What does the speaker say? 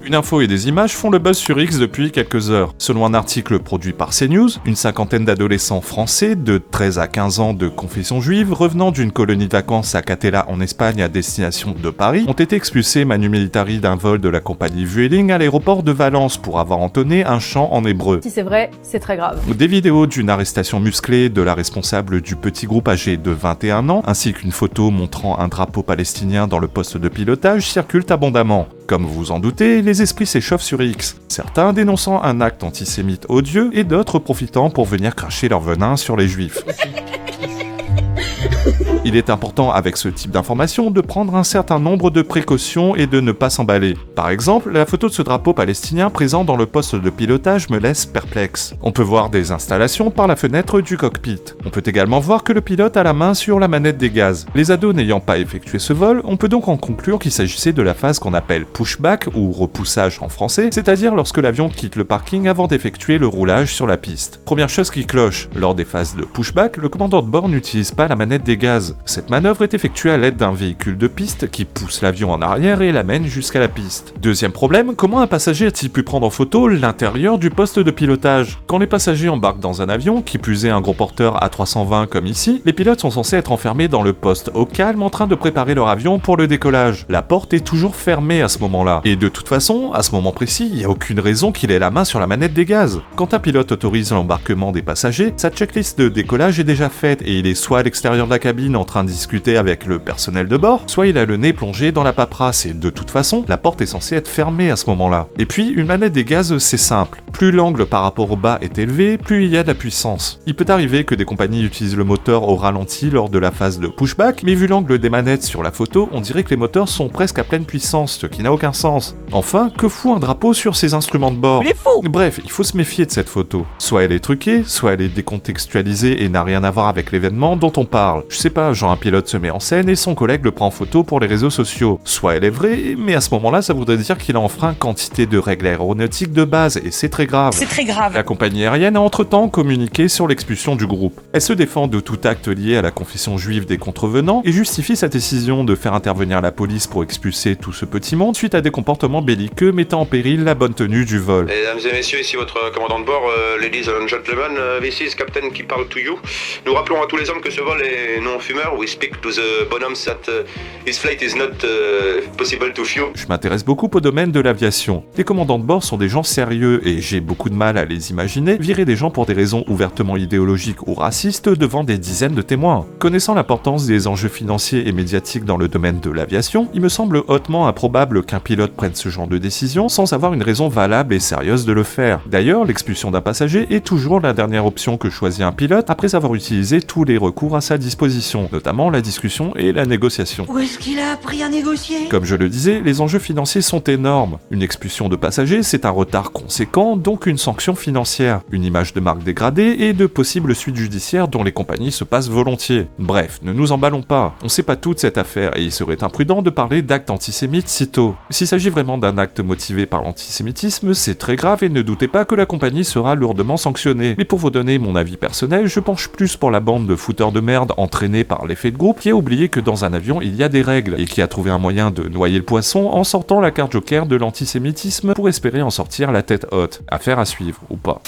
Une info et des images font le buzz sur X depuis quelques heures. Selon un article produit par CNews, une cinquantaine d'adolescents français de 13 à 15 ans de confession juive revenant d'une colonie de vacances à Catella en Espagne à destination de Paris ont été expulsés manu militari d'un vol de la compagnie Vueling à l'aéroport de Valence pour avoir entonné un chant en hébreu. Si c'est vrai, c'est très grave. Des vidéos d'une arrestation musclée de la responsable du petit groupe âgé de 21 ans, ainsi qu'une photo montrant un drapeau palestinien dans le poste de pilotage circulent abondamment. Comme vous en doutez, les esprits s'échauffent sur X, certains dénonçant un acte antisémite odieux et d'autres profitant pour venir cracher leur venin sur les juifs. Il est important avec ce type d'information de prendre un certain nombre de précautions et de ne pas s'emballer. Par exemple, la photo de ce drapeau palestinien présent dans le poste de pilotage me laisse perplexe. On peut voir des installations par la fenêtre du cockpit. On peut également voir que le pilote a la main sur la manette des gaz. Les ados n'ayant pas effectué ce vol, on peut donc en conclure qu'il s'agissait de la phase qu'on appelle pushback ou repoussage en français, c'est-à-dire lorsque l'avion quitte le parking avant d'effectuer le roulage sur la piste. Première chose qui cloche, lors des phases de pushback, le commandant de bord n'utilise pas la manette des gaz. Cette manœuvre est effectuée à l'aide d'un véhicule de piste qui pousse l'avion en arrière et l'amène jusqu'à la piste. Deuxième problème, comment un passager a-t-il pu prendre en photo l'intérieur du poste de pilotage? Quand les passagers embarquent dans un avion, qui plus est un gros porteur A320 comme ici, les pilotes sont censés être enfermés dans le poste au calme en train de préparer leur avion pour le décollage. La porte est toujours fermée à ce moment-là. Et de toute façon, à ce moment précis, il n'y a aucune raison qu'il ait la main sur la manette des gaz. Quand un pilote autorise l'embarquement des passagers, sa checklist de décollage est déjà faite et il est soit à l'extérieur de la cabine en train de discuter avec le personnel de bord, soit il a le nez plongé dans la paperasse et de toute façon, la porte est censée être fermée à ce moment-là. Et puis, une manette des gaz, c'est simple. Plus l'angle par rapport au bas est élevé, plus il y a de la puissance. Il peut arriver que des compagnies utilisent le moteur au ralenti lors de la phase de pushback, mais vu l'angle des manettes sur la photo, on dirait que les moteurs sont presque à pleine puissance, ce qui n'a aucun sens. Enfin, que fout un drapeau sur ces instruments de bord? Il est fou! Bref, il faut se méfier de cette photo. Soit elle est truquée, soit elle est décontextualisée et n'a rien à voir avec l'événement dont on parle. Je sais pas, genre un pilote se met en scène et son collègue le prend en photo pour les réseaux sociaux. Soit elle est vraie, mais à ce moment-là, ça voudrait dire qu'il a enfreint quantité de règles aéronautiques de base, et c'est très grave. C'est très grave. La compagnie aérienne a entre-temps communiqué sur l'expulsion du groupe. Elle se défend de tout acte lié à la confession juive des contrevenants et justifie sa décision de faire intervenir la police pour expulser tout ce petit monde suite à des comportements belliqueux mettant en péril la bonne tenue du vol. Mesdames et messieurs, ici votre commandant de bord, ladies and gentlemen, this is Captain qui parle to you. Nous rappelons à tous les hommes que ce vol est non fumeur. We speak to the bonhommes that his flight is not possible to few. Je m'intéresse beaucoup au domaine de l'aviation. Les commandants de bord sont des gens sérieux et j'ai beaucoup de mal à les imaginer virer des gens pour des raisons ouvertement idéologiques ou racistes devant des dizaines de témoins. Connaissant l'importance des enjeux financiers et médiatiques dans le domaine de l'aviation, il me semble hautement improbable qu'un pilote prenne ce genre de décision sans avoir une raison valable et sérieuse de le faire. D'ailleurs, l'expulsion d'un passager est toujours la dernière option que choisit un pilote après avoir utilisé tous les recours à sa disposition, notamment la discussion et la négociation. Où est-ce qu'il a appris à négocier? Comme je le disais, les enjeux financiers sont énormes. Une expulsion de passagers, c'est un retard conséquent, donc une sanction financière, une image de marque dégradée et de possibles suites judiciaires dont les compagnies se passent volontiers. Bref, ne nous emballons pas. On sait pas toute cette affaire et il serait imprudent de parler d'actes antisémites si tôt. S'il s'agit vraiment d'un acte motivé par l'antisémitisme, c'est très grave et ne doutez pas que la compagnie sera lourdement sanctionnée. Mais pour vous donner mon avis personnel, je penche plus pour la bande de fouteurs de merde entraînés par l'effet de groupe qui a oublié que dans un avion il y a des règles et qui a trouvé un moyen de noyer le poisson en sortant la carte joker de l'antisémitisme pour espérer en sortir la tête haute. Affaire à suivre ou pas.